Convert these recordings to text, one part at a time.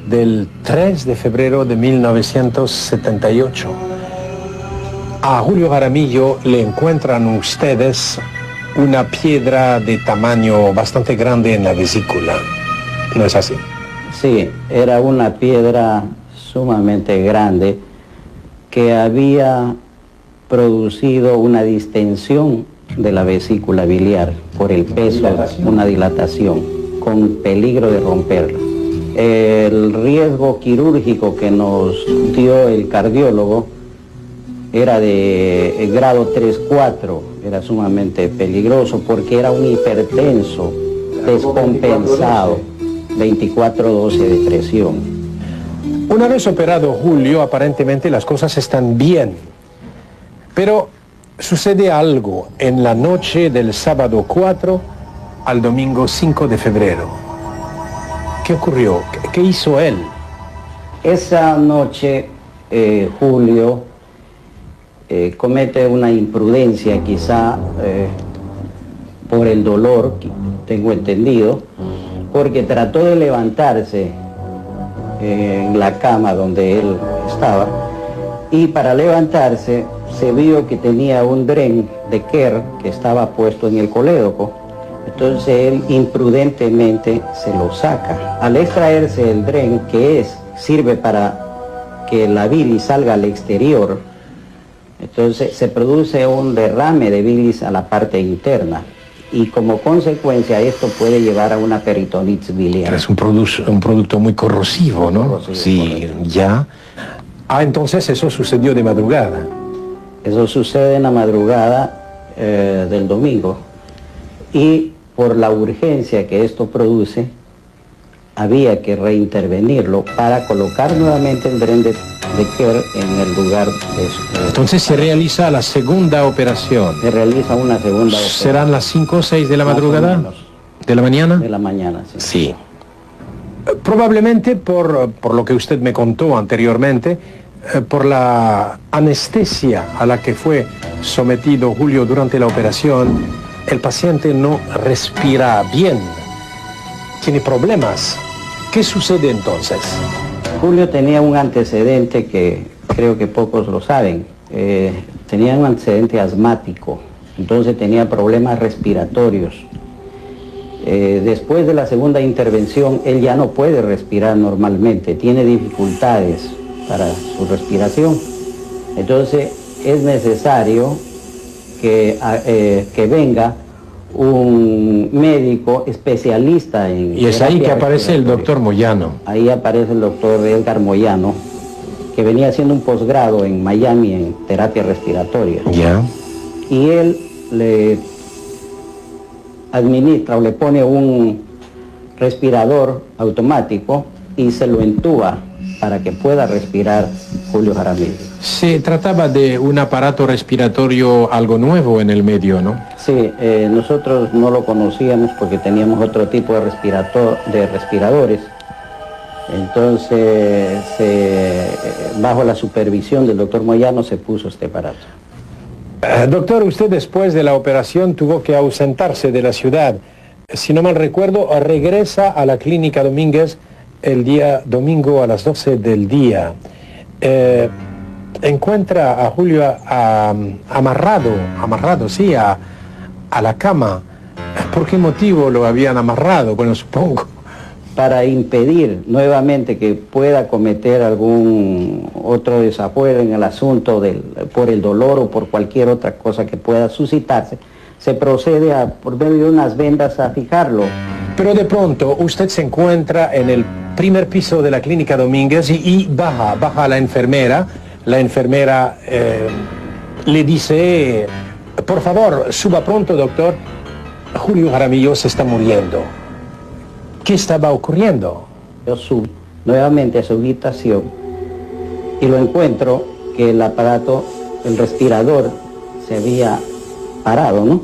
del 3 de febrero de 1978. A Julio Jaramillo le encuentran ustedes una piedra de tamaño bastante grande en la vesícula. ¿No es así? Sí, era una piedra sumamente grande que había producido una distensión de la vesícula biliar por el peso, una dilatación, con peligro de romperla. El riesgo quirúrgico que nos dio el cardiólogo era de grado 3-4, era sumamente peligroso porque era un hipertenso descompensado, 24-12 de presión. Una vez operado Julio, aparentemente las cosas están bien, pero sucede algo en la noche del sábado 4 al domingo 5 de febrero. ¿Qué ocurrió? ¿Qué hizo él? Esa noche Julio comete una imprudencia, quizá por el dolor, tengo entendido, porque trató de levantarse en la cama donde él estaba, y para levantarse se vio que tenía un dren de Kerr que estaba puesto en el colédoco. Entonces él imprudentemente se lo saca. Al extraerse el dren, que sirve para que la bilis salga al exterior, entonces se produce un derrame de bilis a la parte interna. Y como consecuencia esto puede llevar a una peritonitis biliar. Es un producto muy corrosivo, ¿no? Corrosivo, sí, corrosivo. Ya. Entonces eso sucedió de madrugada. Eso sucede en la madrugada del domingo. Y por la urgencia que esto produce, había que reintervenirlo para colocar nuevamente el dren de Kerr en el lugar de eso. Entonces se realiza la segunda operación. Se realiza una segunda operación. ¿Serán las 5 o 6 de la madrugada? ¿De la mañana? De la mañana, sí. Sí. Probablemente por lo que usted me contó anteriormente, por la anestesia a la que fue sometido Julio durante la operación, el paciente no respira bien, tiene problemas. ¿Qué sucede entonces? Julio tenía un antecedente que creo que pocos lo saben. Tenía un antecedente asmático, entonces tenía problemas respiratorios. Después de la segunda intervención, él ya no puede respirar normalmente, tiene dificultades para su respiración. Entonces es necesario que venga un médico especialista en... Y es ahí que aparece el doctor Moyano. Ahí aparece el doctor Edgar Moyano, que venía haciendo un posgrado en Miami en terapia respiratoria. Ya. Y él le administra o le pone un respirador automático y se lo entuba para que pueda respirar Julio Jaramillo. Se trataba de un aparato respiratorio algo nuevo en el medio, ¿no? Sí, nosotros no lo conocíamos porque teníamos otro tipo de respiradores. Entonces, bajo la supervisión del doctor Moyano se puso este aparato. Doctor, usted después de la operación tuvo que ausentarse de la ciudad. Si no mal recuerdo, regresa a la clínica Domínguez el día domingo a las 12 del día. Encuentra a Julio amarrado, sí, a la cama. ¿Por qué motivo lo habían amarrado? Bueno, supongo. Para impedir nuevamente que pueda cometer algún otro desafuero en el asunto por el dolor o por cualquier otra cosa que pueda suscitarse, se procede por medio de unas vendas a fijarlo. Pero de pronto usted se encuentra en el primer piso de la clínica Domínguez y baja la enfermera. La enfermera le dice, por favor, suba pronto, doctor. Julio Jaramillo se está muriendo. ¿Qué estaba ocurriendo? Yo subo nuevamente a su habitación y lo encuentro que el aparato, el respirador, se había parado, ¿no?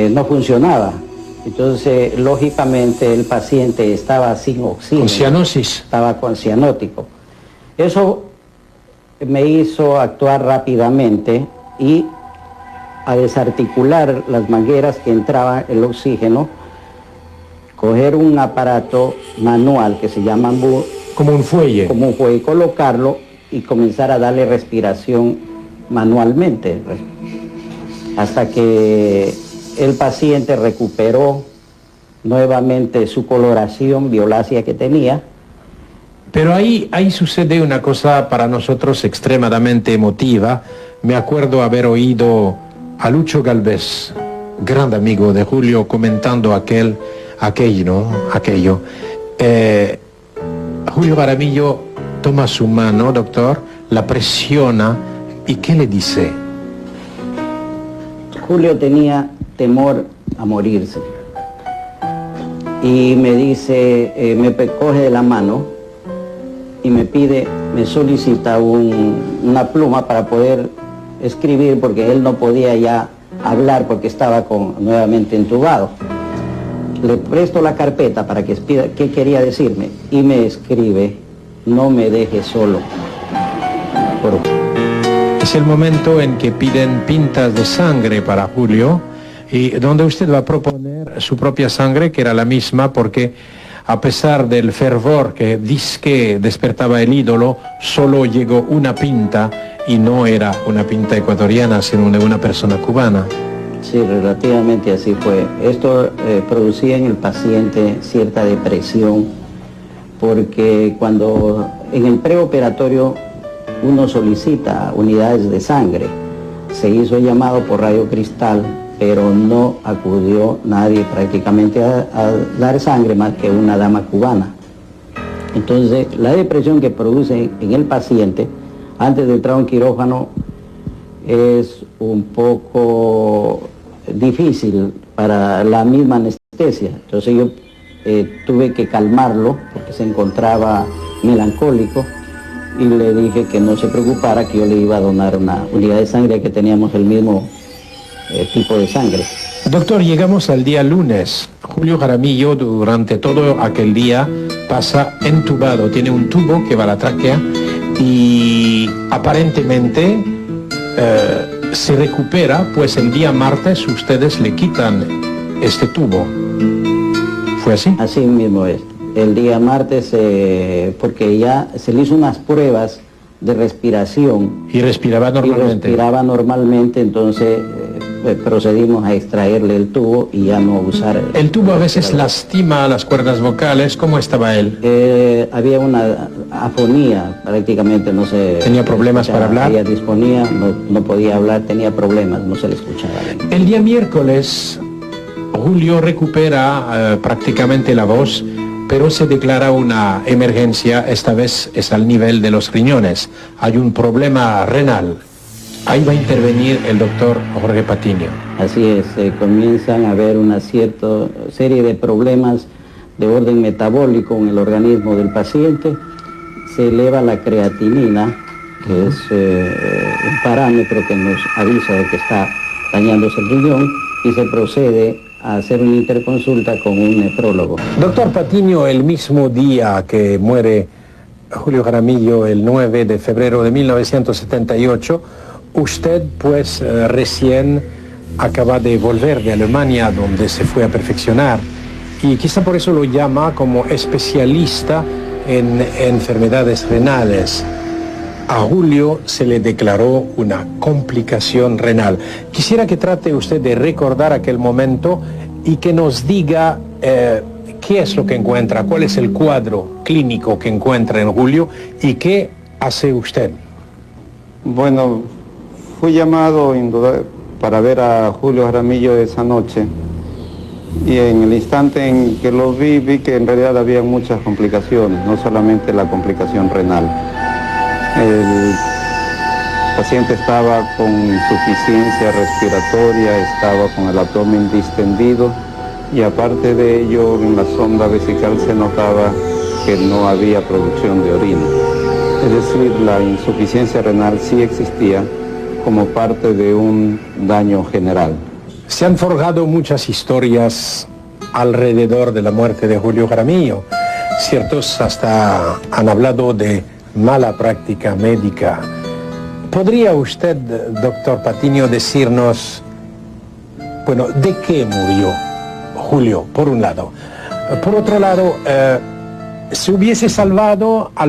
No funcionaba. Entonces, lógicamente, el paciente estaba sin oxígeno. ¿Con cianosis? Estaba con cianótico. Eso me hizo actuar rápidamente y a desarticular las mangueras que entraban el oxígeno, coger un aparato manual que se llama ambú, como un fuelle. como un fuelle, colocarlo y comenzar a darle respiración manualmente, hasta que el paciente recuperó nuevamente su coloración violácea que tenía. Pero ahí sucede una cosa para nosotros extremadamente emotiva. Me acuerdo haber oído a Lucho Galvez, gran amigo de Julio, comentando aquello. Julio Jaramillo toma su mano, doctor, la presiona y ¿qué le dice? Julio tenía temor a morirse y me dice, me coge de la mano y me solicita una pluma para poder escribir, porque él no podía ya hablar porque estaba nuevamente entubado. Le presto la carpeta para que escriba qué quería decirme y me escribe: no me dejes solo. Es el momento en que piden pintas de sangre para Julio, y donde usted va a proponer su propia sangre, que era la misma, porque a pesar del fervor que dizque despertaba el ídolo, solo llegó una pinta, y no era una pinta ecuatoriana, sino de una persona cubana. Sí, relativamente así fue. Esto producía en el paciente cierta depresión, porque cuando en el preoperatorio uno solicita unidades de sangre, se hizo llamado por radiocristal, pero no acudió nadie prácticamente a dar sangre más que una dama cubana. Entonces, la depresión que produce en el paciente antes de entrar a un quirófano es un poco difícil para la misma anestesia. Entonces yo tuve que calmarlo porque se encontraba melancólico, y le dije que no se preocupara, que yo le iba a donar una unidad de sangre, que teníamos el mismo tipo de sangre. Doctor, llegamos al día lunes. Julio Jaramillo durante todo aquel día pasa entubado, tiene un tubo que va a la tráquea y aparentemente se recupera, pues el día martes ustedes le quitan este tubo. ¿Fue así? Así mismo es. El día martes, porque ya se le hizo unas pruebas de respiración. Y respiraba normalmente. Entonces procedimos a extraerle el tubo y ya no usar... El tubo a veces lastima las cuerdas vocales. ¿Cómo estaba él? Había una afonía, prácticamente no se... ¿Tenía problemas para hablar? Ella disponía, no podía hablar, tenía problemas, no se le escuchaba bien. El día miércoles, Julio recupera prácticamente la voz, pero se declara una emergencia, esta vez es al nivel de los riñones. Hay un problema renal. Ahí va a intervenir el doctor Jorge Patiño. Así es, comienzan a haber una serie de problemas de orden metabólico en el organismo del paciente. Se eleva la creatinina, que es un parámetro que nos avisa de que está dañándose el riñón, y se procede a hacer una interconsulta con un nefrólogo. Doctor Patiño, el mismo día que muere Julio Jaramillo, el 9 de febrero de 1978, usted pues recién acaba de volver de Alemania, donde se fue a perfeccionar, y quizá por eso lo llama como especialista en enfermedades renales. A Julio se le declaró una complicación renal. Quisiera que trate usted de recordar aquel momento y que nos diga qué es lo que encuentra, cuál es el cuadro clínico que encuentra en Julio y qué hace usted. Bueno, fui llamado para ver a Julio Jaramillo esa noche, y en el instante en que lo vi que en realidad había muchas complicaciones, no solamente la complicación renal. El paciente estaba con insuficiencia respiratoria, estaba con el abdomen distendido, y aparte de ello en la sonda vesical se notaba que no había producción de orina. Es decir, la insuficiencia renal sí existía como parte de un daño general. Se han forjado muchas historias alrededor de la muerte de Julio Jaramillo. Ciertos hasta han hablado de mala práctica médica. ¿Podría usted, doctor Patiño, decirnos, bueno, de qué murió Julio, por un lado? Por otro lado, se hubiese salvado al